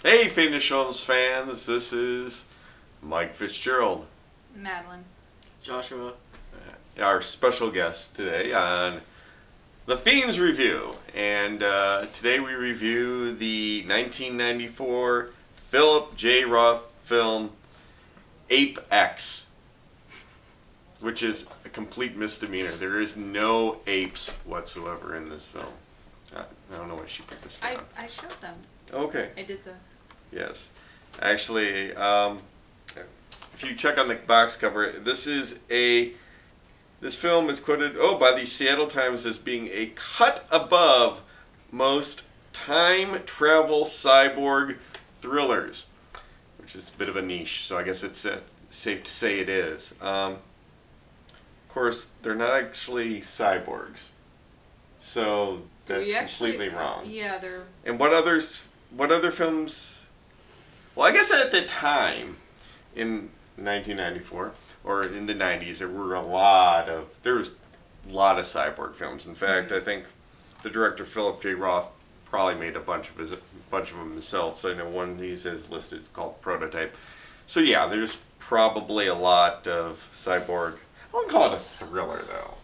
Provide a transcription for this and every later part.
Hey, Fiends fans, this is Mike Fitzgerald, Madeline. Joshua. our special guest today on the Fiends Review. And today we review the 1994 Phillip J. Roth film A.P.E.X, which is a complete misdemeanor. There is no apes whatsoever in this film. I don't know why she put this down. I showed them. Okay. I did the... Yes. Actually, if you check on the box cover, this film is quoted by the Seattle Times as being a cut above most time travel cyborg thrillers, which is a bit of a niche, so I guess it's safe to say it is. Of course, they're not actually cyborgs, so that's completely wrong. Yeah, they're... And what other films? Well, I guess at the time, in 1994 or in the 90s, there was a lot of cyborg films. In fact, I think the director Phillip J. Roth probably made a bunch of them himself. So I know one he says listed is called Prototype. So yeah, there's probably a lot of cyborg. I wouldn't call it a thriller though.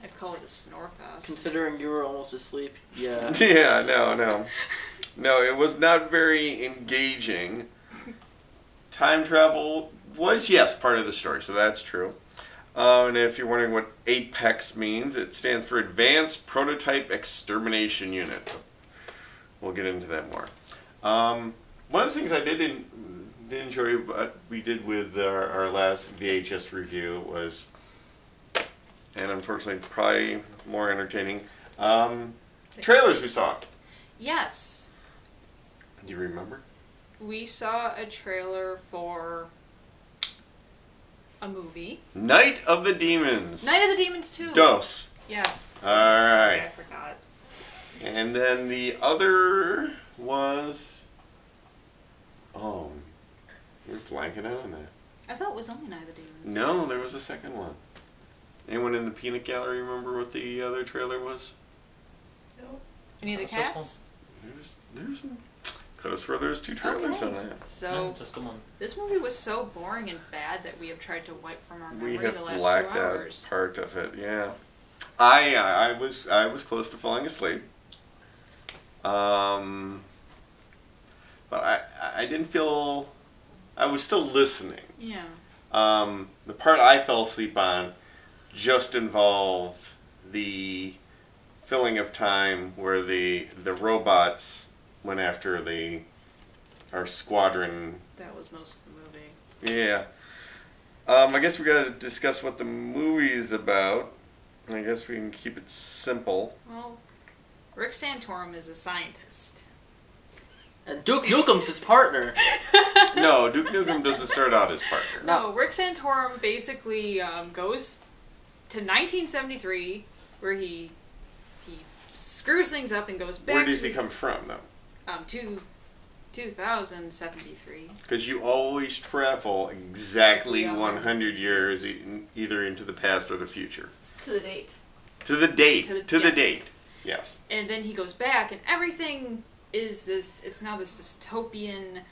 I'd call it a snore fest. Considering you were almost asleep, yeah. Yeah, no, it was not very engaging. Time travel was, yes, part of the story, so that's true. And if you're wondering what A.P.E.X means, it stands for Advanced Prototype Extermination Unit. We'll get into that more. One of the things I did enjoy what we did with our last VHS review was, and unfortunately probably more entertaining, trailers we saw. Yes. Do you remember? We saw a trailer for a movie. Night of the Demons. Night of the Demons 2. Dos. Yes. Alright. Sorry, I forgot. And then the other was... Oh, you're blanking out on that. I thought it was only Night of the Demons. No, there was a second one. Anyone in the peanut gallery remember what the other trailer was? No. Any of the cats? There's could have sworn there was two trailers on that. So, No, just the one. This movie was so boring and bad that we have tried to wipe from our memory We have the last blacked 2 out hours. part of it, yeah. I was close to falling asleep. But I didn't feel... I was still listening. Yeah. The part I fell asleep on just involved the filling of time where the robots went after our squadron. That was most of the movie. Yeah. I guess we got to discuss what the movie is about. I guess we can keep it simple. Well, Rick Santorum is a scientist. And Duke Nukem's his partner. No, Duke Nukem doesn't start out as partner. No, Rick Santorum basically goes to 1973, where he screws things up and goes back. Where does he come from, though? To 2073. Because you always travel exactly Yeah. 100 years, either into the past or the future. To the date. To the date. To the yes. date. Yes. And then he goes back, and everything is this. It's now this dystopian,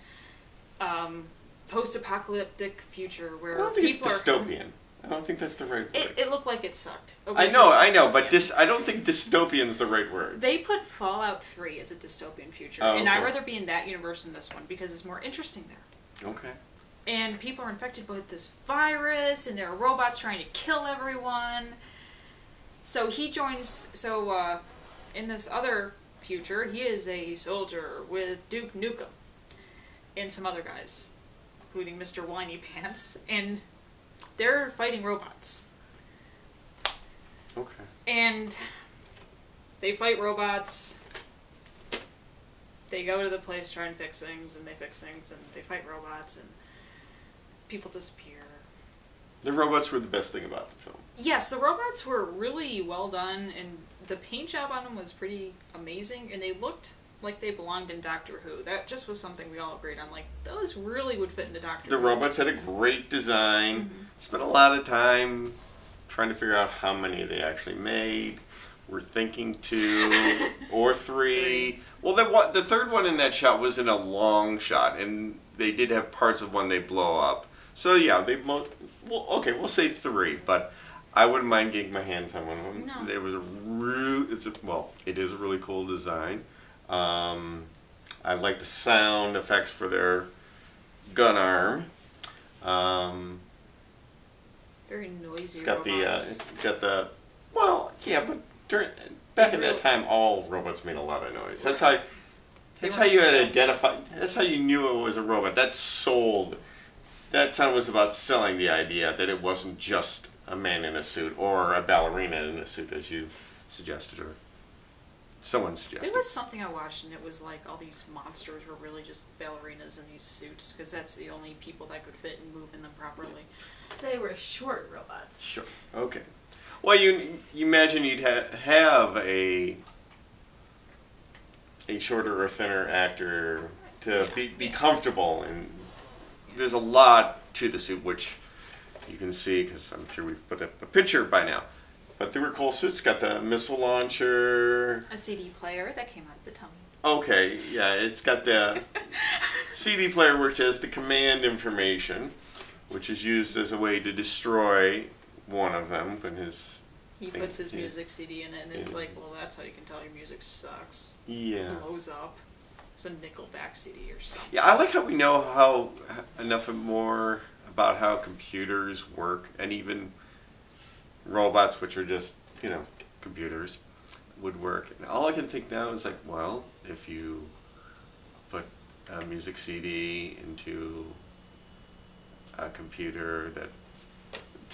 post-apocalyptic future where I don't think it's people dystopian. I don't think that's the right word. It looked like it sucked. I know, but I don't think dystopian's the right word. They put Fallout 3 as a dystopian future, Oh, and okay. I'd rather be in that universe than this one because it's more interesting there. Okay. And people are infected with this virus, and there are robots trying to kill everyone. So he joins. So in this other future, he is a soldier with Duke Nukem and some other guys, including Mr. Whiny Pants, and they're fighting robots. Okay. And they fight robots. They go to the place, try and fix things, and they fix things, and they fight robots, and people disappear. The robots were the best thing about the film. Yes, the robots were really well done, and the paint job on them was pretty amazing, and they looked like they belonged in Doctor Who. That just was something we all agreed on. Like, those really would fit into Doctor Who. The robots had a great design. Spent a lot of time trying to figure out how many they actually made. We're thinking 2 or 3. Well, the third one in that shot was in a long shot, and they did have parts of one they blow up. So yeah, we'll say 3, but I wouldn't mind getting my hands on one of them. No. It was it is a really cool design. I like the sound effects for their gun arm. Very noisy. It's got robots. but back in that time, all robots made a lot of noise. That's Right. how you had identified. That's how you knew it was a robot. That sold. That sound was about selling the idea that it wasn't just a man in a suit or a ballerina in a suit, as you suggested, or someone suggested. There was something I watched, and it was like all these monsters were really just ballerinas in these suits, because that's the only people that could fit and move in them properly. They were short robots. Sure. Okay. Well, you imagine you'd have a shorter or thinner actor to be comfortable, and there's a lot to the suit, which you can see because I'm sure we've put up a picture by now. But they were cool suits. Got the missile launcher. A CD player that came out of the tummy. Okay, yeah, it's got the CD player, which has the command information, which is used as a way to destroy one of them when he puts his music CD in it, and it's like, well, that's how you can tell your music sucks. Yeah. Blows up. It's a Nickelback CD or something. Yeah, I like how we know enough more about how computers work, and even robots, which are just, computers, would work. And all I can think now is like, well, if you put a music CD into a computer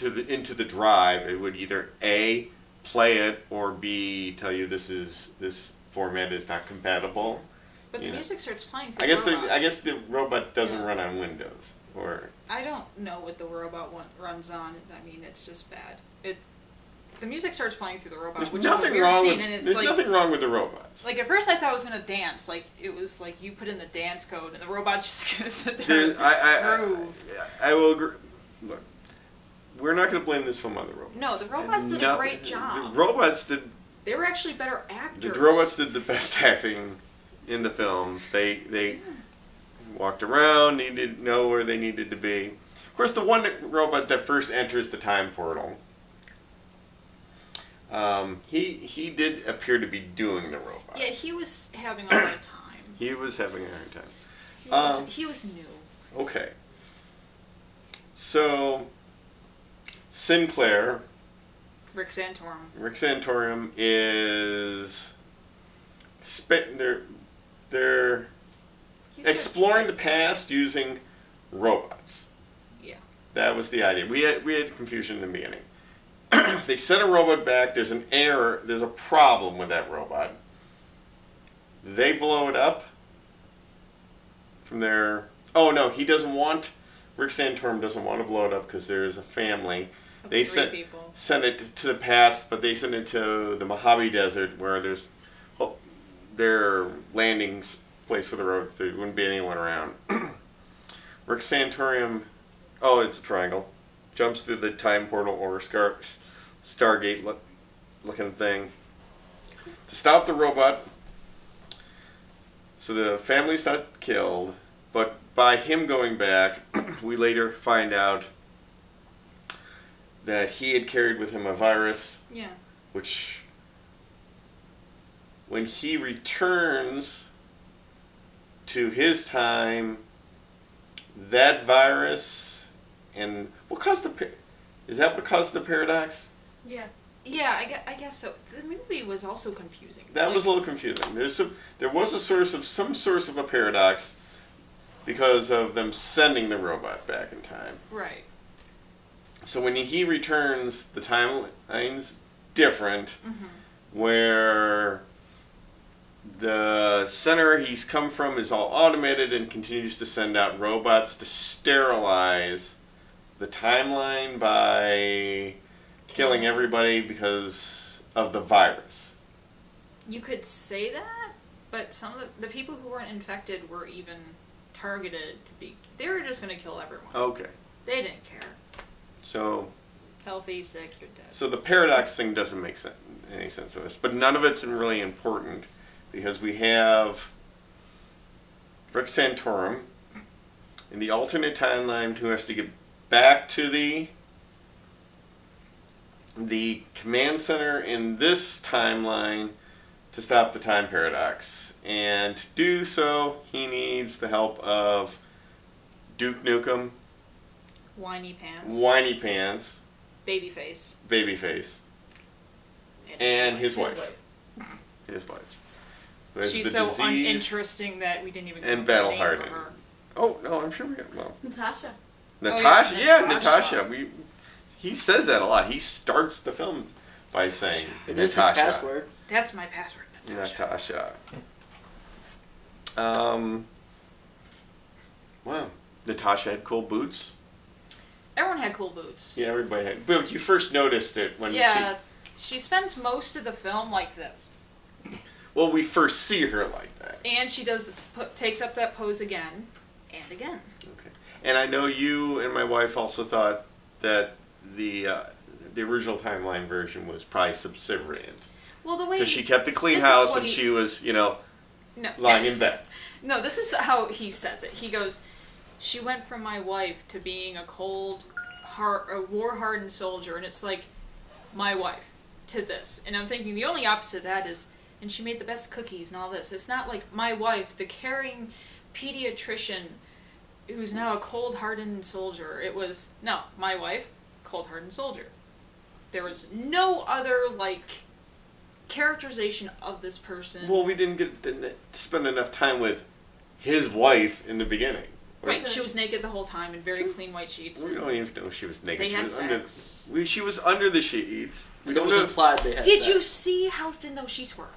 into the drive, it would either A, play it, or B, tell you this format is not compatible. But the music starts playing through I guess the robot doesn't run on Windows, or I don't know what the robot runs on. I mean, it's just bad. The music starts playing through the robot, there's which nothing is a weird wrong scene, with and it's there's like, nothing wrong with the robots. Like at first, I thought it was gonna dance. Like it was like you put in the dance code, and the robot's just gonna sit there and groove. I will agree. Look, we're not going to blame this film on the robots. No, the robots did a great job. The robots did. They were actually better actors. The robots did the best acting in the films. They walked around, needed to know where they needed to be. Of course, the one robot that first enters the time portal, he did appear to be doing the robot. Yeah, he was having a hard time. He was having a hard time. He was new. Okay. So, Sinclair, Rick Santorum. Rick Santorum is they're exploring the past using robots. Yeah. That was the idea. We had confusion in the beginning. They sent a robot back. There's an error. There's a problem with that robot. They blow it up from their. Oh no, he doesn't want. Rick Santorum doesn't want to blow it up because there's a family. They sent it to the past, but they sent it to the Mojave Desert where there's their landing place for the road. There wouldn't be anyone around. Rick Santorum, it's a triangle, jumps through the time portal or Stargate looking thing to stop the robot. So the family's not killed, but by him going back, we later find out that he had carried with him a virus. Yeah. Which, when he returns to his time, that virus and is that what caused the paradox? Yeah. Yeah, I guess so. The movie was also confusing. That was a little confusing. There was some source of a paradox because of them sending the robot back in time. Right. So when he returns, the timeline's different, where the center he's come from is all automated and continues to send out robots to sterilize the timeline by killing everybody because of the virus. You could say that, but some of the people who weren't infected were even targeted to be. They were just going to kill everyone. Okay. They didn't care. So. Healthy, sick, you're dead. So the paradox thing doesn't make any sense to us, but none of it's really important because we have Rick Santorum in the alternate timeline who has to get back to the command center in this timeline to stop the time paradox. And to do so, he needs the help of Duke Nukem, Whiny Pants, Babyface, and his wife. His wife. Who has She's the so disease uninteresting that we didn't even and come up with a battle name hardened. for her. Oh no, I'm sure we got Natasha. Natasha. Oh, yeah, Yeah, Natasha. Natasha. He says that a lot. He starts the film by saying It is his Natasha. password. That's my password, Natasha. Natasha. Wow. Natasha had cool boots. Everyone had cool boots. Yeah, everybody had. But you first noticed it when she spends most of the film like this. Well, we first see her like that. And she takes up that pose again and again. Okay. And I know you and my wife also thought that the original timeline version was probably subservient. Well, the way because she kept a clean this is house what and he- she was, No. lying in bed. No, this is how he says it. He goes, "She went from my wife to being a war-hardened soldier," and it's like, my wife to this. And I'm thinking the only opposite of that is, and she made the best cookies and all this. It's not like my wife, the caring pediatrician who's now a cold-hardened soldier. It was, no, my wife, cold-hardened soldier. There was no other, characterization of this person. Well, we didn't get to spend enough time with his wife in the beginning. Right, she was naked the whole time in very clean white sheets. We don't even know she was naked. They She had was sex. she was under the sheets. We It don't was know. implied they had Did sex. you see how thin those sheets were?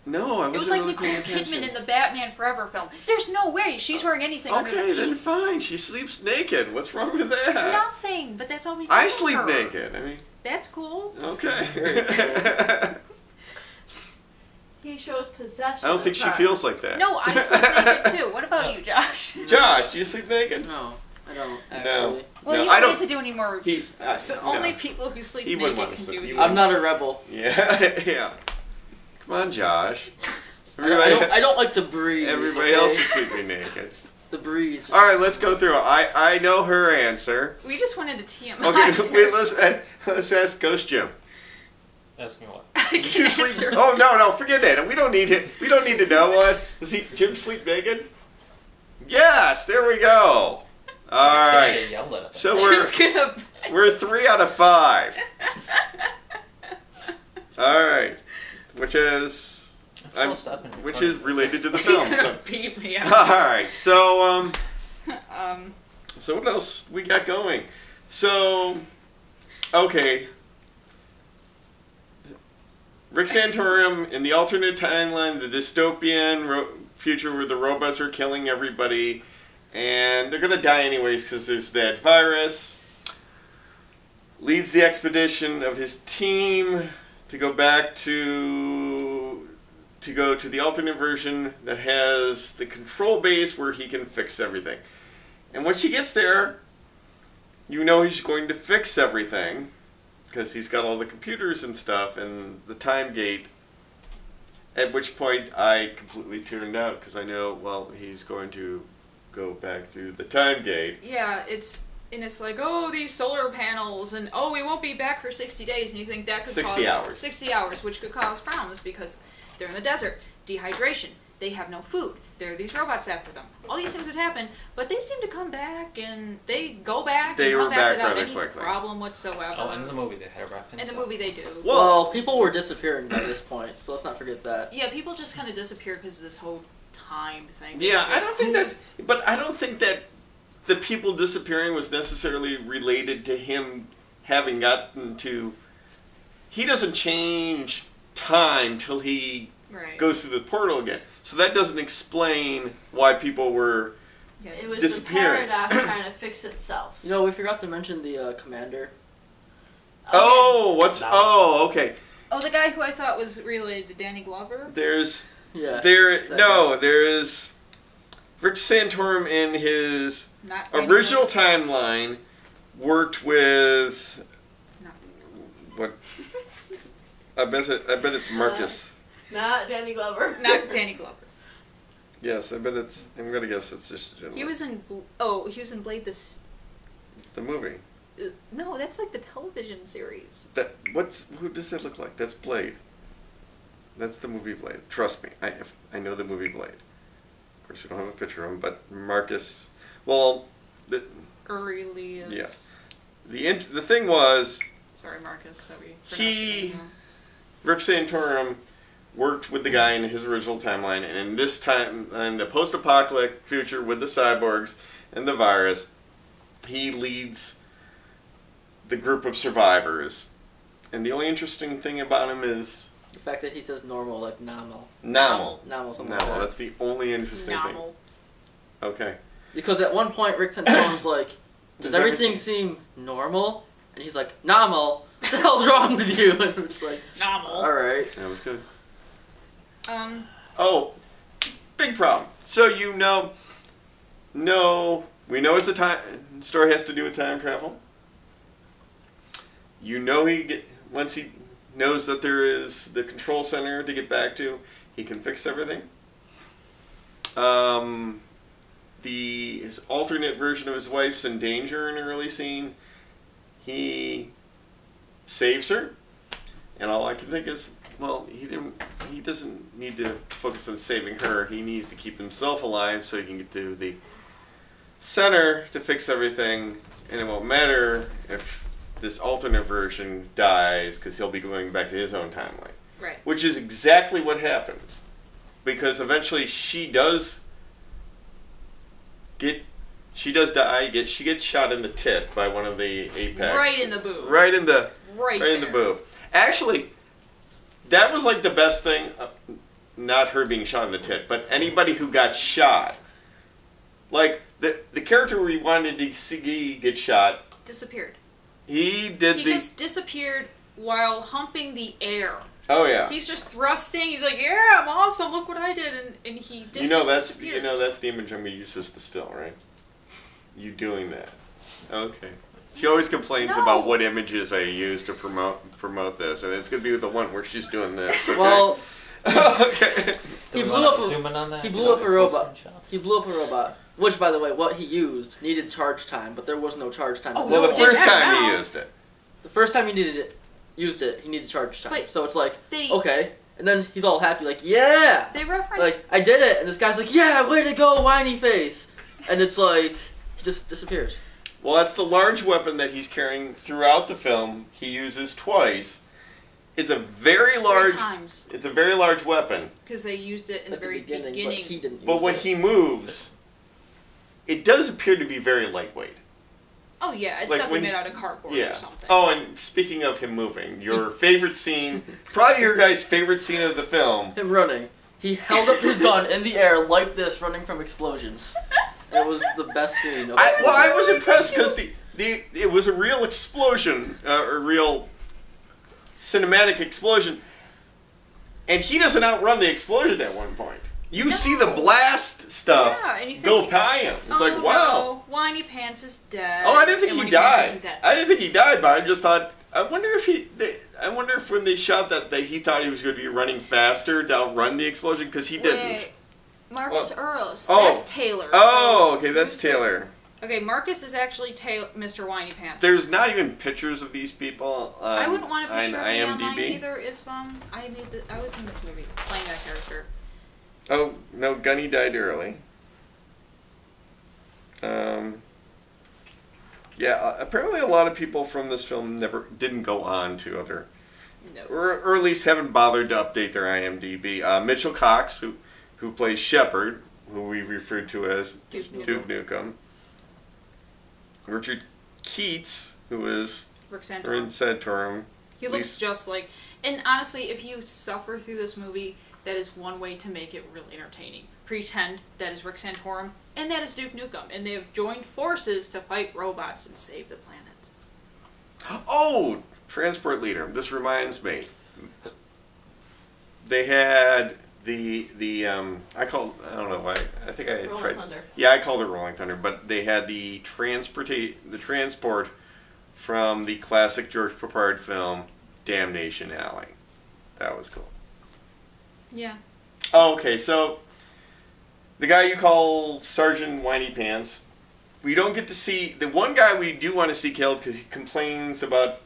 No, I wasn't It was like really Nicole paying attention. Kidman in the Batman Forever film. There's no way she's wearing anything under Okay, the then sheets. fine. She sleeps naked. What's wrong with that? Nothing, but that's all we I know sleep her. naked. I mean, That's cool. okay. He shows possession. I don't think she feels like that. No, I sleep naked too. What about you, Josh? Josh, do you sleep naked? No, I don't No. actually. Well, No, you I don't don't- need to do any more. He's So no. only people who sleep He wouldn't naked want to can sleep. do He it. wouldn't. I'm not a rebel. Yeah, yeah. Come on, Josh. I don't like the breeze. Everybody okay? else is sleeping naked. The breeze. All right, let's go through it. I know her answer. We just wanted to tee him Okay, up. wait. Let's ask Ghost Jim. Ask me what? I Did can you sleep? answer. Oh no, forget that. We don't need it. We don't need to know what. Does Jim sleep naked? Yes, there we go. All I right. get yelled at. So Jim's gonna. we're 3 out of 5. All right, which is I'm still stopping which is recording. related to the He's film. gonna So. beat me All up. right, so Um, so what else we got going? So, okay. Rick Santorum in the alternate timeline, the dystopian future where the robots are killing everybody, and they're gonna die anyways because there's that virus. Leads the expedition of his team to go back to the alternate version that has the control base where he can fix everything. And once he gets there, you know he's going to fix everything because he's got all the computers and stuff and the time gate. At which point I completely tuned out because I know, well, he's going to go back through the time gate. yeah, it's like, oh, these solar panels, and oh, we won't be back for 60 days, and you think that could 60 cause hours. 60 hours, which could cause problems because they're in the desert, dehydration, they have no food, there are these robots after them. All these things would happen, but they seem to come back, and they go back They and were come back back without rather any quickly. problem whatsoever. Oh, in the movie they had it wrapped in. In the stuff. movie they do. Well, people were disappearing by this point, so let's not forget that. Yeah, people just kind of disappear because of this whole time thing. Yeah, I don't think that's... But I don't think that the people disappearing was necessarily related to him having gotten to... He doesn't change time till he Right. goes through the portal again. So that doesn't explain why people were... Yeah. It was disappearing. the paradox trying to fix itself. You know, we forgot to mention the commander. Oh, what's... No. Oh, okay. Oh, the guy who I thought was related to Danny Glover? There's... Yeah. There that is Rick Santorum in his Not Danny original Glover. timeline worked with No. what? I bet it's Marcus. Not Danny Glover. Not Danny Glover. Yes, I bet it's. I'm gonna guess it's just. He was in. He was in Blade. The movie. No, that's like the television series. Who does that look like? That's Blade. That's the movie Blade. Trust me, I know the movie Blade. Of course, we don't have a picture of him, but Marcus. Well, Aurelius. Yes. The thing was. Sorry, Marcus. That we Rick Santorum worked with the guy in his original timeline, and in this time, in the post-apocalyptic future with the cyborgs and the virus, he leads the group of survivors. And the only interesting thing about him is The fact that he says normal, like nominal. Nominal. Nominal, something like that. That's the only interesting Nominal. thing. Okay. Because at one point, Rick Santorum's like, does everything seem normal? And he's like, nominal? What the hell's wrong with you? And it's like, Nominal. alright. That was good. Oh, big problem. So we know it's a time story has to do with time travel. Once he knows that there is the control center to get back to, he can fix everything. His alternate version of his wife's in danger in an early scene. He saves her, and all I can think is, well, he doesn't need to focus on saving her. He needs to keep himself alive so he can get to the center to fix everything, and it won't matter if this alternate version dies because he'll be going back to his own timeline. right. Which is exactly what happens, because eventually she does die. She gets shot in the tit by one of the A.P.E.X. Right in the boob. Right in the there. boob. Actually, that was like the best thing. Not her being shot in the tit, but anybody who got shot. Like the character we wanted to see get shot Disappeared. He just disappeared while humping the air. Oh yeah. He's just thrusting. He's like, "Yeah, I'm awesome. Look what I did," and he disappeared. That's the image I'm gonna use as the still, right? You doing that? Okay. She always complains about what images I use to promote this, and it's gonna be the one where she's doing this. Okay? Well, okay. he blew up zoom in on that? He blew up a robot. He blew up a robot. Which, by the way, what he used needed charge time, but there was no charge time. Oh, Well, the first time he used it. The first time he used it, he needed charge time. But so it's like, they- okay. And then he's all happy, like, yeah! They reference Like, I did it! And this guy's like, yeah, way to go, whiny face! And it's like, he just disappears. Well, that's the large weapon that he's carrying throughout the film. He uses twice. It's a very large. 3 times It's a very large weapon. because they used it in the At very beginning. But he didn't But use when it. he moves, it does appear to be very lightweight. Oh yeah, it's Like definitely when- made out of cardboard Yeah. or something. Oh, and speaking of him moving, your favorite scene, probably your guys' favorite scene of the film. Him running. He held up his gun in the air like this, running from explosions. It was the best scene. I was impressed because it was a real explosion, a real cinematic explosion, and he doesn't outrun the explosion at one point. You see the blast stuff and you think, go by him. It's like, wow. No, Whiny Pants is dead. Oh, I didn't think and he Whiny Pants isn't died. dead. I didn't think he died, but I just thought. I wonder if when they shot that he thought he was going to be running faster to outrun the explosion because he didn't. Wait, Marcus Earls. Oh. That's Taylor. Oh, okay, that's Taylor. Okay, Marcus is actually Mr. Whiny Pants. There's not even pictures of these people. I wouldn't want a on picture of me online IMDb. either if I was in this movie playing that character. Oh no, Gunny died early. Yeah, apparently a lot of people from this film didn't go on to other, No. or at least haven't bothered to update their IMDb. Mitchell Cox, who plays Shepard, who we referred to as Duke Nukem. Richard Keats, who is Rick Rin Santorum. Santorum. He looks just like. And honestly, if you suffer through this movie, that is one way to make it really entertaining. Pretend that is Rick Santorum, and that is Duke Nukem, and they have joined forces to fight robots and save the planet. Oh, transport leader. This reminds me. They had the I don't know why. I think I Rolling tried. Thunder. Yeah, I called it Rolling Thunder, but they had the transport from the classic George Papard film Damnation Alley. That was cool. Yeah. Oh, okay, so the guy you call Sergeant Whiny Pants, we don't get to see the one guy we do want to see killed because he complains about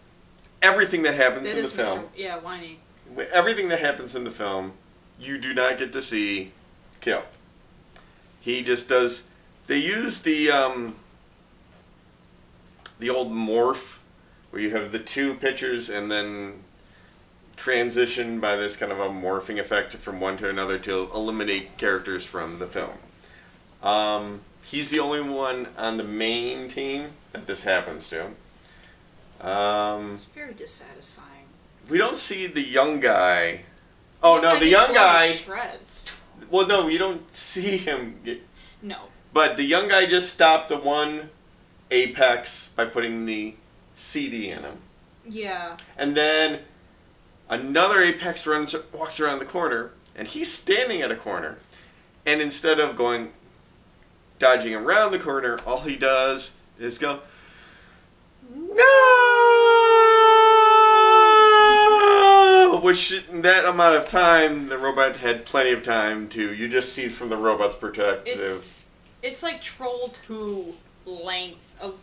everything that happens That in the is film. Mr. Yeah, whiny. Everything that happens in the film, you do not get to see killed. He just does. They use the old morph, where you have the two pictures and then transition by this kind of a morphing effect from one to another to eliminate characters from the film. He's the only one on the main team that this happens to. It's very dissatisfying. We don't see the young guy. Oh no, the gets young blown to guy. Shreds. Well, no, you don't see him get. No. But the young guy just stopped the one A.P.E.X. by putting the CD in him. Yeah. And then another A.P.E.X. walks around the corner, and he's standing at a corner. And instead of dodging around the corner, all he does is go, no! Which, in that amount of time, the robot had plenty of time to, you just see from the robot's perspective. It's like Troll 2 length of,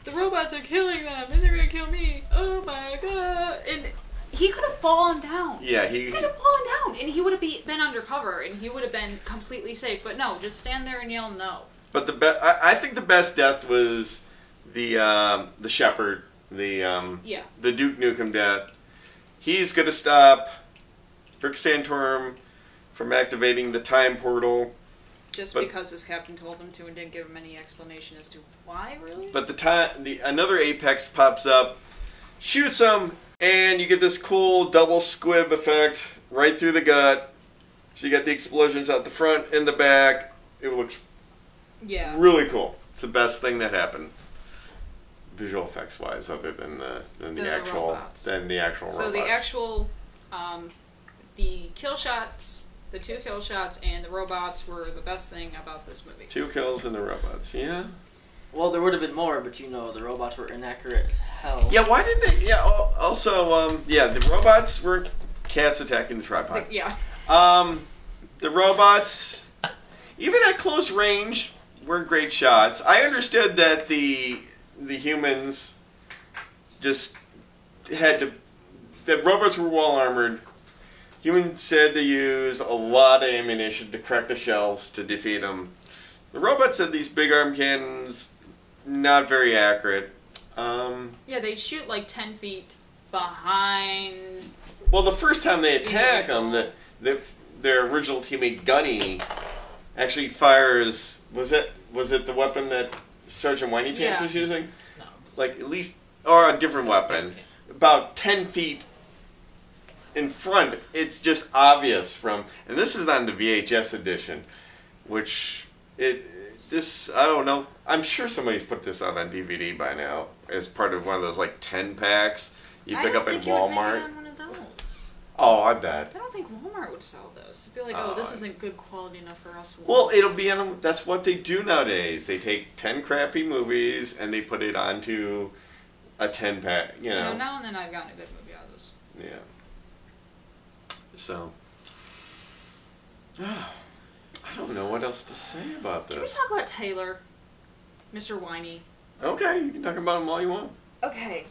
the robots are killing them, and they're gonna kill me, oh my god, and he could have fallen down. Yeah, He could have fallen down, and he would have been undercover, and he would have been completely safe, but no, just stand there and yell no. But I think the best death was the shepherd, the Duke Nukem death. He's gonna stop Rick Santorum from activating the time portal. Just because his captain told him to and didn't give him any explanation as to why, really? But another A.P.E.X. pops up, shoots him, and you get this cool double squib effect right through the gut. So you got the explosions out the front and the back. It looks really cool. It's the best thing that happened, visual effects wise, other than the actual robots. So the actual the kill shots. The 2 kill shots and the robots were the best thing about this movie. 2 kills and the robots, yeah. Well, there would have been more, but the robots were inaccurate as hell. Yeah, why did they? Yeah, also, the robots were cats attacking the tripod. Yeah. The robots, even at close range, weren't great shots. I understood that the humans just had to. The robots were well armored. Humans had to use a lot of ammunition to crack the shells to defeat them. The robots had these big arm cannons, not very accurate. Yeah, they shoot like 10 feet behind. Well, the first time they attack them, their original teammate Gunny actually fires. Was it the weapon that Sergeant Whiny Pants was using? No. Like at least, or a different weapon, about 10 feet. In front, it's just obvious from, and this is on the VHS edition, which I don't know. I'm sure somebody's put this out on DVD by now as part of one of those like 10 packs you pick up at Walmart. I don't think you would make it on one of those. Oh, I bet. I don't think Walmart would sell this. It'd be like, this isn't good quality enough for us. Walmart. Well, it'll be on. That's what they do nowadays. They take 10 crappy movies and they put it onto a 10 pack. You know, now and then I've gotten a good movie out of those. Yeah. So, I don't know what else to say about this. Can we talk about Taylor, Mr. Whiny? Okay, you can talk about him all you want. Okay,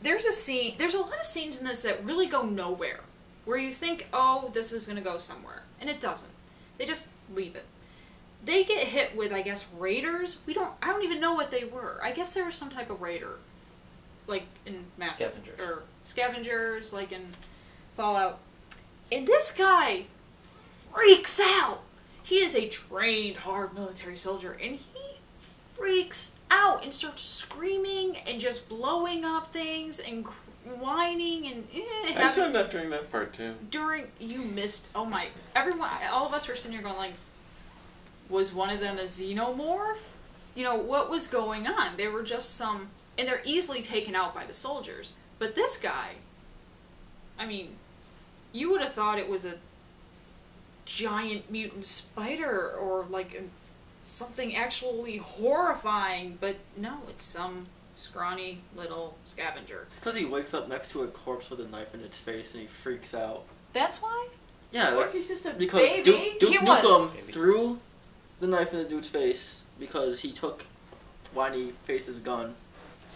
there's a lot of scenes in this that really go nowhere, where you think, oh, this is gonna go somewhere, and it doesn't. They just leave it. They get hit with, I guess, raiders. I don't even know what they were. I guess they were some type of raider, like in scavengers, like in Fallout. And this guy freaks out. He is a trained, hard military soldier, and he freaks out and starts screaming and just blowing up things and whining and. I said that during that part too. You missed. Oh my! All of us were sitting here going like, was one of them a xenomorph? You know what was going on? They were just and they're easily taken out by the soldiers. But this guy, I mean. You would have thought it was a giant mutant spider or like something actually horrifying, but no, it's some scrawny little scavenger. It's because he wakes up next to a corpse with a knife in its face and he freaks out. That's why? Yeah, Or like, if he's just a because baby. Duke He was. Nukem threw the knife in the dude's face because he took Whiny Face's gun.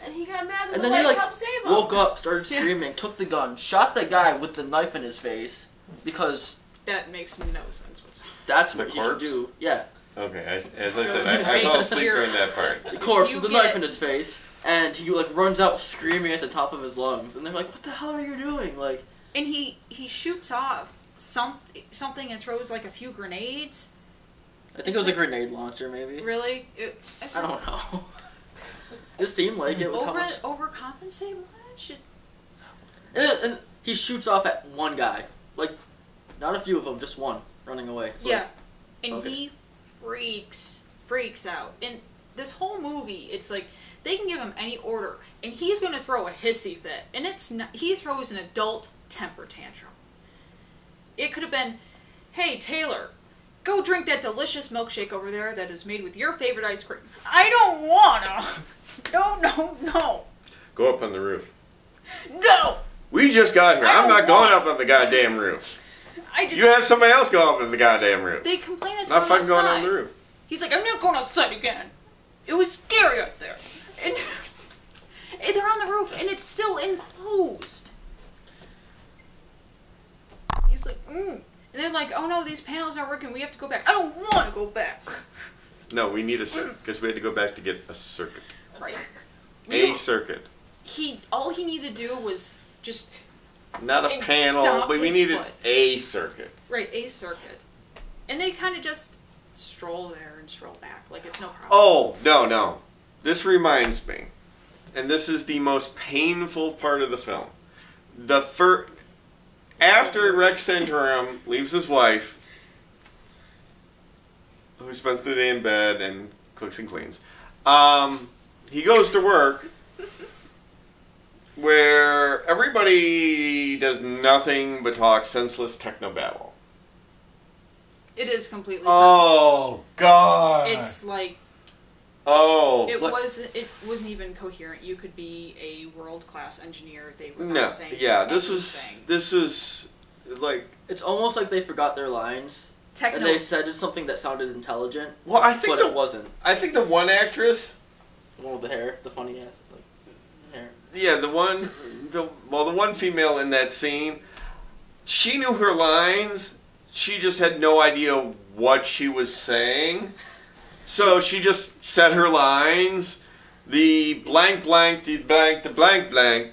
And he got mad And and then the he, wife like, helped save him. Woke up, started screaming, took the gun, shot the guy with the knife in his face because That makes no sense whatsoever. that's The what he should corpse? do. Yeah, Okay, as I said, Right. I fell asleep during that part. the corpse you with the get- knife in his face, and he like runs out screaming at the top of his lungs, and they're like, "What the hell are you doing?" Like, And he shoots off something and throws like a few grenades. I think it was a grenade launcher, maybe. Really? I don't know. It seemed like it was Overcompensate much? and he shoots off at one guy, like not a few of them, just one running away. It's Yeah. like, And okay. he freaks out. And this whole movie, it's like they can give him any order, and he's going to throw a hissy fit. And it's not, he throws an adult temper tantrum. It could have been, "Hey Taylor, go drink that delicious milkshake over there that is made with your favorite ice cream." "I don't wanna." No. Go up on the roof. No. We just got here. I I'm don't not going want- up on the goddamn roof. I just. You have somebody else go up on the goddamn roof. They complain that's Not fun going on outside. the roof. He's like, "I'm not going outside again. It was scary out there." And they're on the roof, and it's still enclosed. He's like, And they're like, "Oh no, these panels aren't working. We have to go back." "I don't want to go back." No, we need a circuit because we had to go back to get a circuit. Right. A circuit. All he needed to do was just Not a And panel, stomp but we his needed foot. a circuit. write a circuit, and they kind of just stroll there and stroll back like it's no problem. Oh, no. This reminds me, and this is the most painful part of the film. After Rex Santorum leaves his wife, who spends the day in bed and cooks and cleans, he goes to work where everybody does nothing but talk senseless technobabble. It is completely. Oh, God. It's like Oh. it wasn't even coherent. You could be a world-class engineer. They were No, not saying yeah, anything. this is like, it's almost like they forgot their lines, and they said something that sounded intelligent, well, I think but it wasn't. I think the one actress, The one with the hair, the funny ass like hair. yeah, the one female in that scene, she knew her lines. She just had no idea what she was saying. So she just said her lines. The blank, the blank, the blank, blank.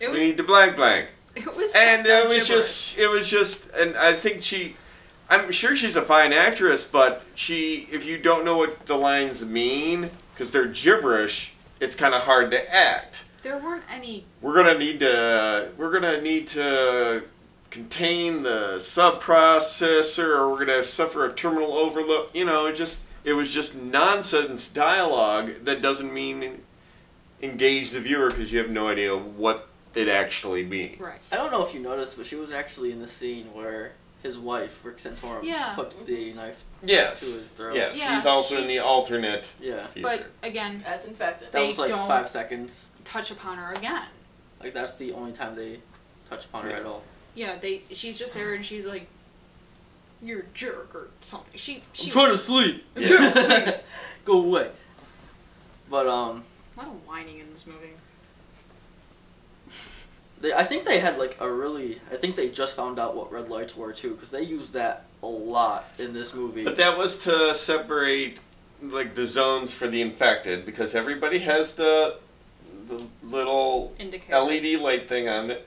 It We was. need the blank, blank. It was. And it was gibberish. just, and I think I'm sure she's a fine actress, but if you don't know what the lines mean, because they're gibberish, it's kind of hard to act. There weren't any. We're gonna need to contain the sub-processor, or we're gonna suffer a terminal overload. It was just nonsense dialogue that doesn't mean engage the viewer because you have no idea what it actually means. Right. I don't know if you noticed, but she was actually in the scene where his wife, Rick Santorum, Yeah. puts the knife Yes. to his throat. Yes. Yeah, she's also in the she's- alternate Yeah. future. But again, As infected. That They was like don't- 5 seconds. touch upon her again. Like, that's the only time they touch upon her Yeah. at all. Yeah, she's just there and she's like, "You're a jerk" or something. She I'm trying to sleep! I'm trying to sleep. Go away. But, A lot of whining in this movie. I think they had like I think they just found out what red lights were too, because they used that a lot in this movie. But that was to separate like the zones for the infected, because everybody has the little Indicator. LED light thing on it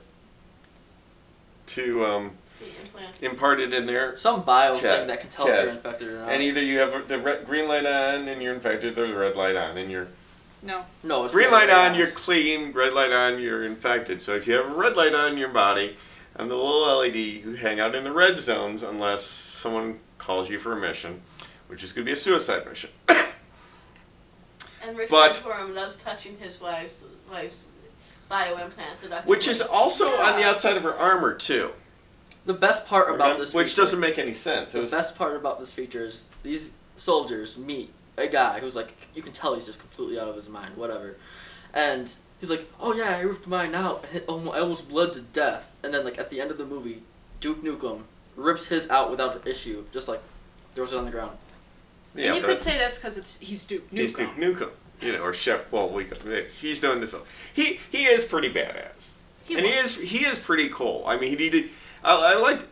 to The implant. impart it in there. Some bio Chest. thing that can tell if Chest. you're infected or not. And either you have the green light on and you're infected, or the red light on and you're No. No, it's green the light other on, way you're around. clean. Red light on, you're infected. So if you have a red light on your body and the little LED, you hang out in the red zones unless someone calls you for a mission, which is going to be a suicide mission. And Rick But- Santorum loves touching his wife's bio implants. Which is also on the outside of her armor too. The best part about this which feature, doesn't make any sense. the best part about this feature is these soldiers meet a guy who's like, you can tell he's just completely out of his mind, whatever. And he's like, oh yeah, I ripped mine out. I almost bled to death. And then like at the end of the movie, Duke Nukem rips his out without issue, just like throws it on the ground. Yeah, and you but could say that's because he's Duke Nukem. he's Duke Nukem, you know, or Shep. Well, he's doing the film. He is pretty badass, he is pretty cool. I mean, he did. I liked.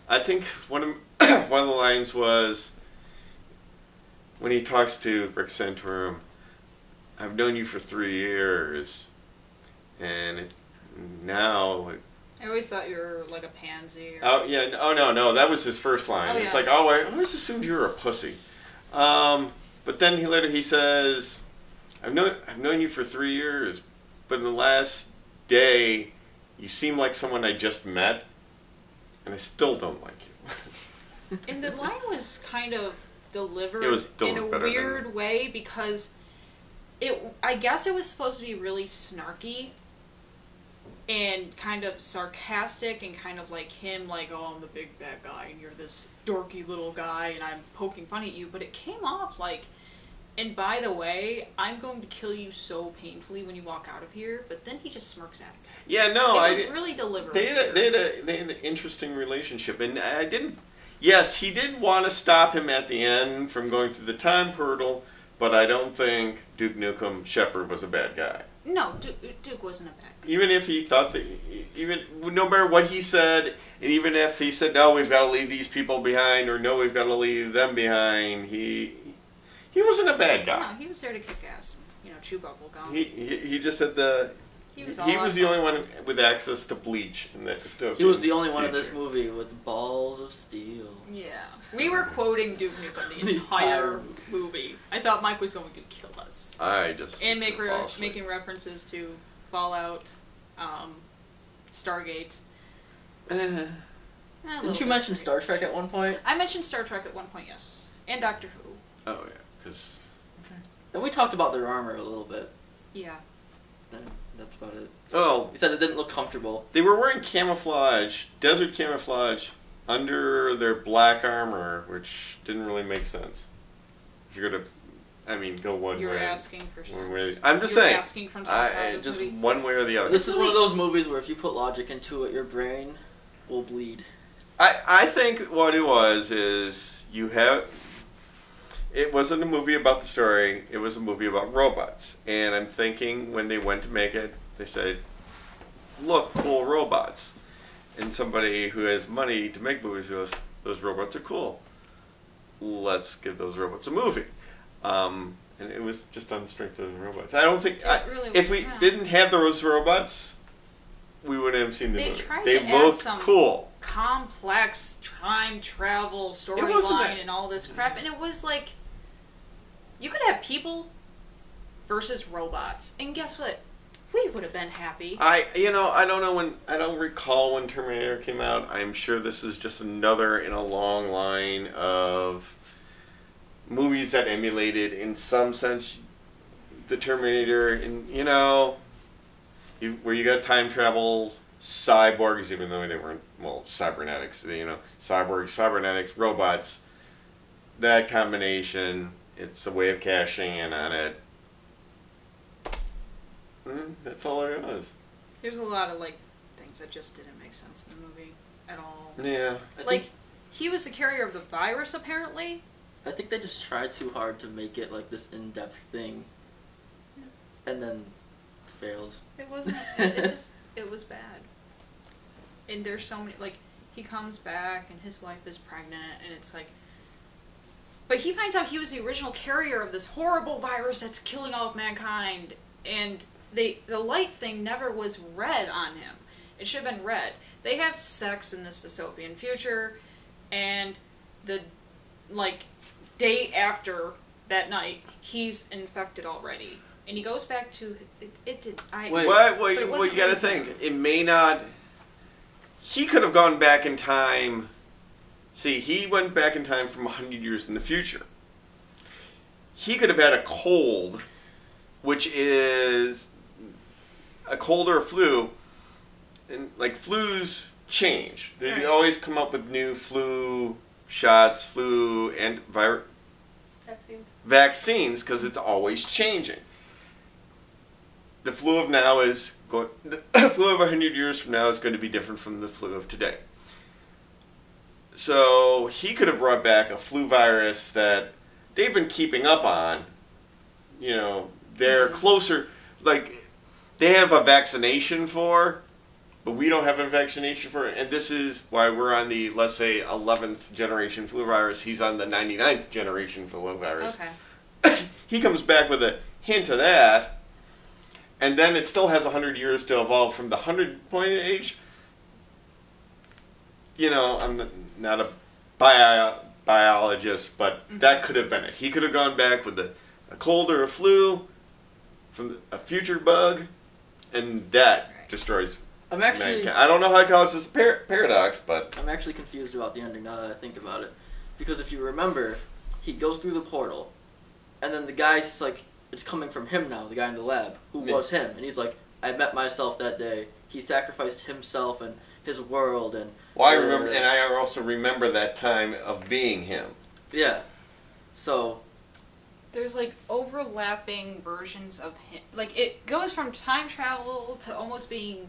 I think one of one of the lines was when he talks to Rick Santorum. I've known you for 3 years, and now. I always thought you were like a pansy. Or... Oh yeah! Oh no! That was his first line. Oh, It's yeah. like, oh, I always assumed you were a pussy. But then he says, I've known you for 3 years, but in the last day, you seem like someone I just met, and I still don't like you. And the line was kind of delivered, It was in delivered a better weird way because I guess it was supposed to be really snarky and kind of sarcastic and kind of like him, like, oh, I'm the big bad guy and you're this dorky little guy and I'm poking fun at you, but it came off like, and by the way, I'm going to kill you so painfully when you walk out of here, but then he just smirks at him. Yeah, no, It was really deliberate. They had an interesting relationship, and I didn't. Yes, he did want to stop him at the end from going through the time portal, but I don't think Duke Nukem Shepard was a bad guy. No, Duke wasn't a bad guy. Even if he thought that, even no matter what he said, and even if he said, no, we've got to leave these people behind, or no, we've got to leave them behind, he wasn't a bad guy. No, he was there to kick ass and, chew bubble gum. He just said he was the only one with access to bleach in that dystopian. He was the only one in future. this movie with balls of steel. Yeah. We were quoting Duke Nukem the entire movie. I thought Mike was going to kill us. I just And was making references to Fallout, Stargate. Didn't you mention Star Trek at one point? I mentioned Star Trek at one point, yes. And Doctor Who. Oh yeah, because Then we talked about their armor a little bit. Yeah. And that's about it. well, He said it didn't look comfortable. they were wearing camouflage, desert camouflage, under their black armor, which didn't really make sense. If you're gonna, go one You're way. asking for sense. One way. I'm just You're saying. asking from sense out of this just movie. one way or the other. This is one of those movies where if you put logic into it, your brain will bleed. I think what it was is it wasn't a movie about the story, it was a movie about robots. And I'm thinking when they went to make it, they said, look, cool robots. And somebody who has money to make movies goes, those robots are cool. Let's give those robots a movie. And it was just on the strength of the robots. I don't think, really if was, we yeah. didn't have those robots, we wouldn't have seen the They movie. tried They to add looked some cool. complex time travel wasn't storyline that- and all this crap, and it was like you could have people versus robots, and guess what? We would have been happy. I don't recall when Terminator came out. I'm sure this is just another in a long line of movies that emulated, in some sense, the Terminator. Where you got time travel, cyborgs, even though they weren't, cybernetics. Cybernetics, robots. That combination, it's a way of cashing in on it. That's all it was. There's a lot of things that just didn't make sense in the movie at all. Yeah. He was the carrier of the virus, apparently. I think they just tried too hard to make it like this in-depth thing. And then it fails. It wasn't. It was bad. And there's so many. He comes back and his wife is pregnant, and it's like. But he finds out he was the original carrier of this horrible virus that's killing all of mankind, and the light thing never was red on him. It should have been red. They have sex in this dystopian future, and the day after that night, he's infected already, and he goes back to it. Well, you got to think. It may not. He could have gone back in time. See, he went back in time from 100 years in the future. He could have had a cold, which is a cold or a flu, and flus change. They always come up with new flu shots, flu and vaccines, because it's always changing. The flu of now is going. The flu of 100 years from now is going to be different from the flu of today. So he could have brought back a flu virus that they've been keeping up on. You know, they're closer, like, they have a vaccination for, but we don't have a vaccination for it. And this is why we're on the, let's say, 11th generation flu virus. He's on the 99th generation flu virus. Okay. He comes back with a hint of that, and then it still has 100 years to evolve from the 100-point age. You know, I'm not a biologist, but that could have been it. He could have gone back with a cold or a flu from a future bug, and that destroys I'm actually mankind. I don't know how it causes paradox, but I'm actually confused about the ending now that I think about it. Because if you remember, he goes through the portal, and then the guy's like, it's coming from him now, the guy in the lab, who was him. And he's like, I met myself that day. He sacrificed himself and his world. And well, I remember, and I also remember that time of being him. Yeah. So there's like overlapping versions of him. Like it goes from time travel to almost being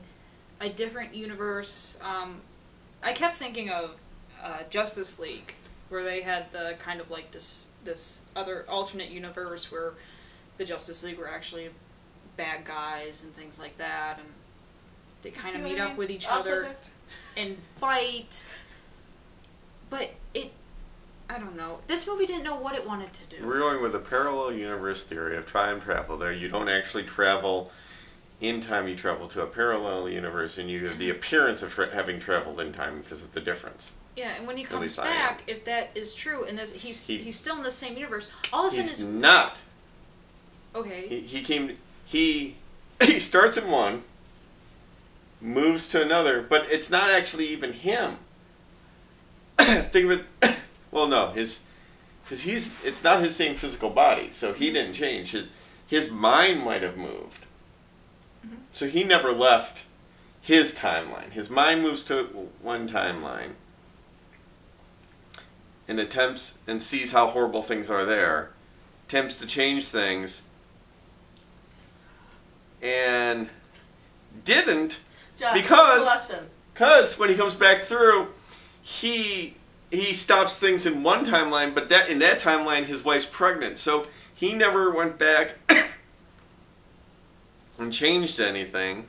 a different universe. I kept thinking of Justice League, where they had the kind of like this other alternate universe where the Justice League were actually bad guys and things like that, and they kind of meet up with each other and fight. But I don't know. This movie didn't know what it wanted to do. We're going with a parallel universe theory of time travel there. You don't actually travel in time, you travel to a parallel universe, and you have the appearance of having traveled in time because of the difference. Yeah, and when he comes back, if that is true, and he's still in the same universe, all of a sudden he's not. Okay. He starts in one, moves to another, but it's not actually even him. Think of it. Well, no, it's not his same physical body, so he didn't change. His mind might have moved. Mm-hmm. So he never left his timeline. His mind moves to one timeline and attempts and sees how horrible things are there, attempts to change things, and didn't because when he comes back through, he stops things in one timeline, but in that timeline his wife's pregnant, so he never went back and changed anything.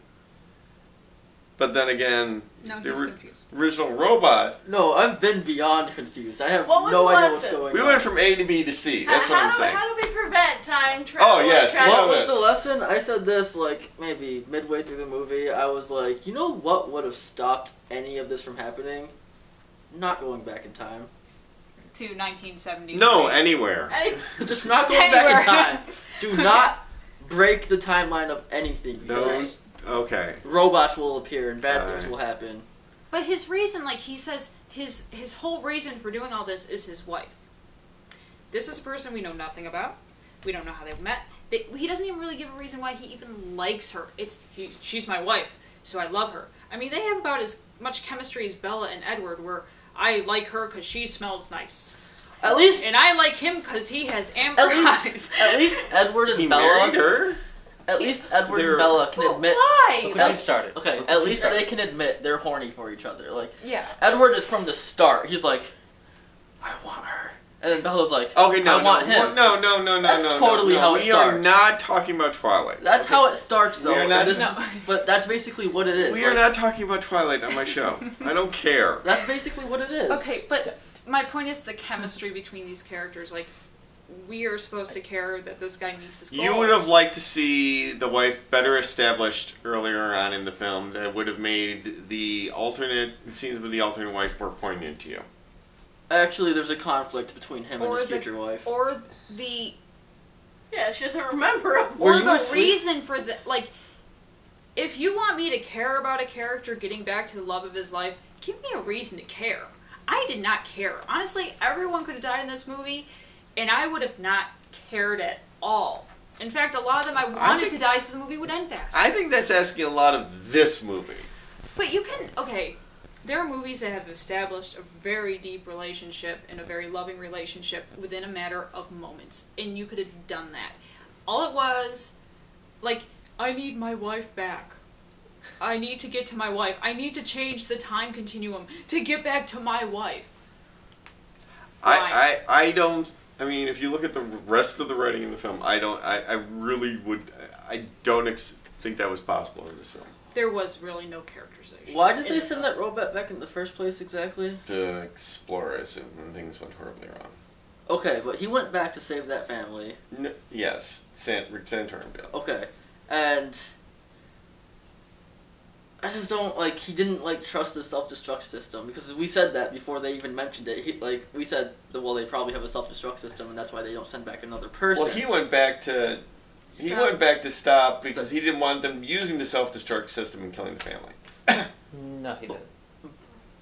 But then again, the original robot... No, I've been beyond confused. I have no idea what's going on. We went from A to B to C. That's what I'm saying. How do we prevent time travel? Oh, yes. What was the lesson? I said this, like, maybe midway through the movie. I was like, you know what would have stopped any of this from happening? Not going back in time. To 1970. No, anywhere. Just not going back in time. Do not break the timeline of anything. Don't. Okay. Robots will appear and bad things will happen. But his reason, like he says, his whole reason for doing all this is his wife. This is a person we know nothing about. We don't know how they met. He doesn't even really give a reason why he even likes her. She's my wife, so I love her. I mean, they have about as much chemistry as Bella and Edward, where I like her because she smells nice. At least... And I like him because he has amber eyes. At least Edward and Bella... married her? At least Edward and Bella can admit... Why? Because she started. Okay, at least they can admit they're horny for each other. Like, yeah. Edward is from the start. He's like, I want her. And then Bella's like, okay, no, I want him. No. That's totally how it starts. We are not talking about Twilight. That's how it starts, though. We are not, but that's basically what it is. We are not talking about Twilight on my show. I don't care. That's basically what it is. Okay, but my point is the chemistry between these characters. Like, we are supposed to care that this guy meets his goal. You would have liked to see the wife better established earlier on in the film. That would have made the scenes with the alternate wife more poignant to you. Actually, there's a conflict between him and his future wife. Or the... Yeah, she doesn't remember him. Or the reason for the... Like, if you want me to care about a character getting back to the love of his life, give me a reason to care. I did not care. Honestly, everyone could have died in this movie, and I would have not cared at all. In fact, a lot of them I wanted to die so the movie would end fast. I think that's asking a lot of this movie. But you can... Okay, there are movies that have established a very deep relationship and a very loving relationship within a matter of moments. And you could have done that. All it was, like, I need my wife back. I need to get to my wife. I need to change the time continuum to get back to my wife. I don't. I mean, if you look at the rest of the writing in the film, I don't think that was possible in this film. There was really no characterization. Why did they send that robot back in the first place exactly? To explore us when things went horribly wrong. Okay, but he went back to save that family. Yes, Santorum did. Okay, and I just don't, like, he didn't, like, trust the self-destruct system, because we said that before they even mentioned it. We said, well, they probably have a self-destruct system, and that's why they don't send back another person. Well, he went back to stop because he didn't want them using the self-destruct system and killing the family. No, he didn't.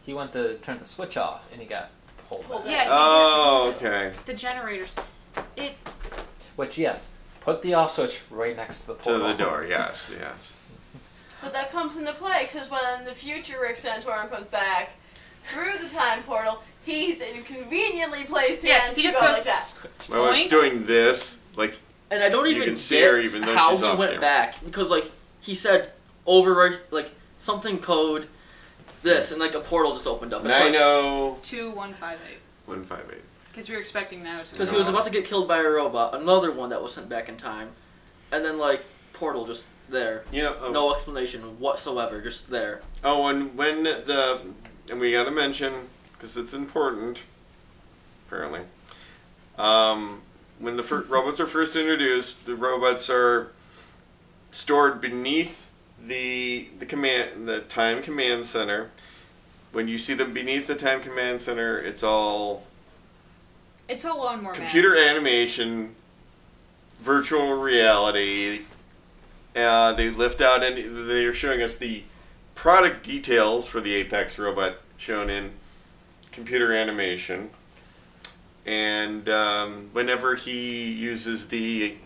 He went to turn the switch off, and he got pulled back. Yeah. Oh, okay. The generators. Which, yes, put the off switch right next to the portal. To the door, yes. But that comes into play because when the future Rick Santorum comes back through the time portal, he's conveniently placed he just go goes like that. My wife's doing this, like. And I don't You even can see her get even though how she's he off went camera. back, because, like, he said overwrite, like, something code this, and, like, a portal just opened up. It's like, 2158. 158. Because we were expecting now to. because he was about to get killed by a robot, another one that was sent back in time, and then, like, portal just there. No explanation whatsoever, just there. Oh, and and we gotta mention, because it's important, apparently, when the robots are first introduced, the robots are stored beneath the time command center. When you see them beneath the time command center, it's all lawnmower computer animation, virtual reality. They lift out and they are showing us the product details for the A.P.E.X. robot shown in computer animation. And whenever he uses the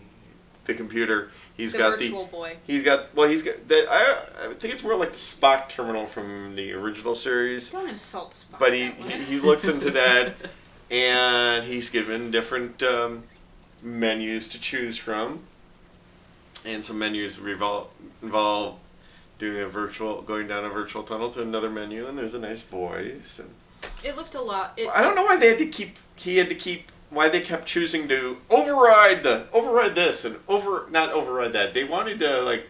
computer, he's got virtual boy. I think it's more like the Spock terminal from the original series. Don't insult Spock. But he looks into that, and he's given different menus to choose from, and some menus involve going down a virtual tunnel to another menu, and there's a nice voice. And it looked a lot. I don't know why why they kept choosing to override this and not override that. They wanted to, like,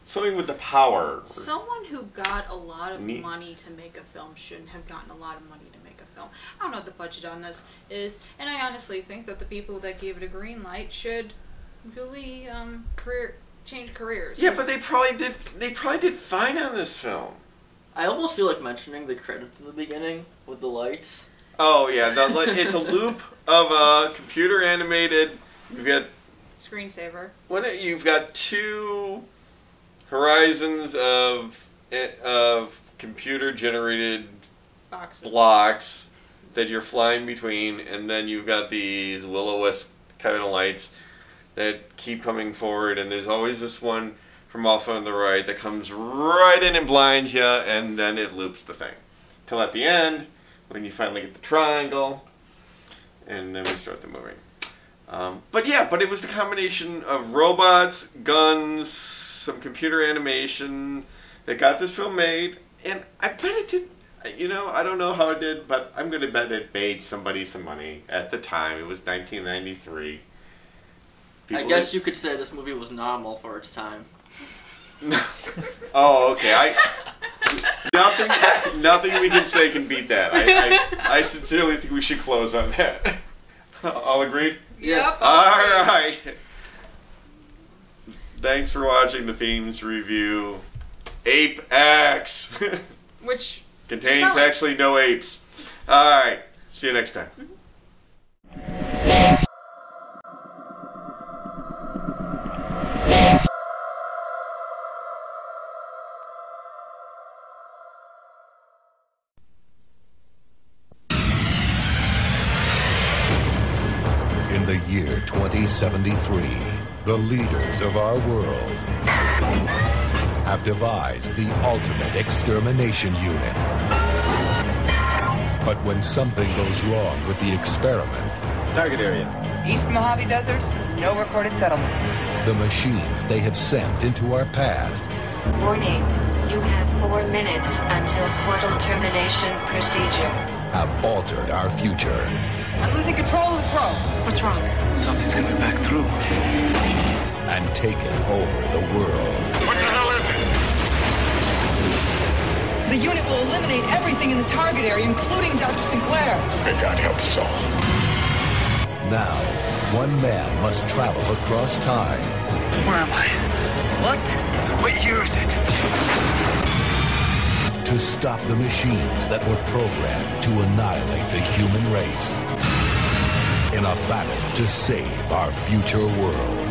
something with the power. Someone who got a lot of money to make a film shouldn't have gotten a lot of money to make a film. I don't know what the budget on this is, and I honestly think that the people that gave it a green light should really change careers. Yeah, but they probably did fine on this film. I almost feel like mentioning the credits in the beginning with the lights. Oh yeah, it's a loop of a computer animated. You've got screensaver. You've got two horizons of computer generated blocks that you're flying between, and then you've got these will-o-wisp kind of lights that keep coming forward, and there's always this one from off on the right that comes right in and blinds you, and then it loops the thing till at the end, when you finally get the triangle, and then we start the movie. But it was the combination of robots, guns, some computer animation that got this film made, and I bet it did. I don't know how it did, but I'm going to bet it made somebody some money at the time. It was 1993. I guess you could say this movie was nominal for its time. Oh, okay. Nothing we can say can beat that. I sincerely think we should close on that. All agreed? Yes. All right. Thanks for watching the Fiends Review A.P.E.X. Which contains actually no apes. All right. See you next time. In the year 2073, the leaders of our world have devised the ultimate extermination unit. But when something goes wrong with the experiment... Target area. East Mojave Desert, no recorded settlements. The machines they have sent into our past... Warning, you have 4 minutes until portal termination procedure. have altered our future I'm losing control of the probe. What's wrong? Something's coming back through. and taken over the world. What the hell is it? The unit will eliminate everything in the target area, including Dr. Sinclair. May God help us all. Now, one man must travel across time Where am I? What? What year is it? to stop the machines that were programmed to annihilate the human race in a battle to save our future world.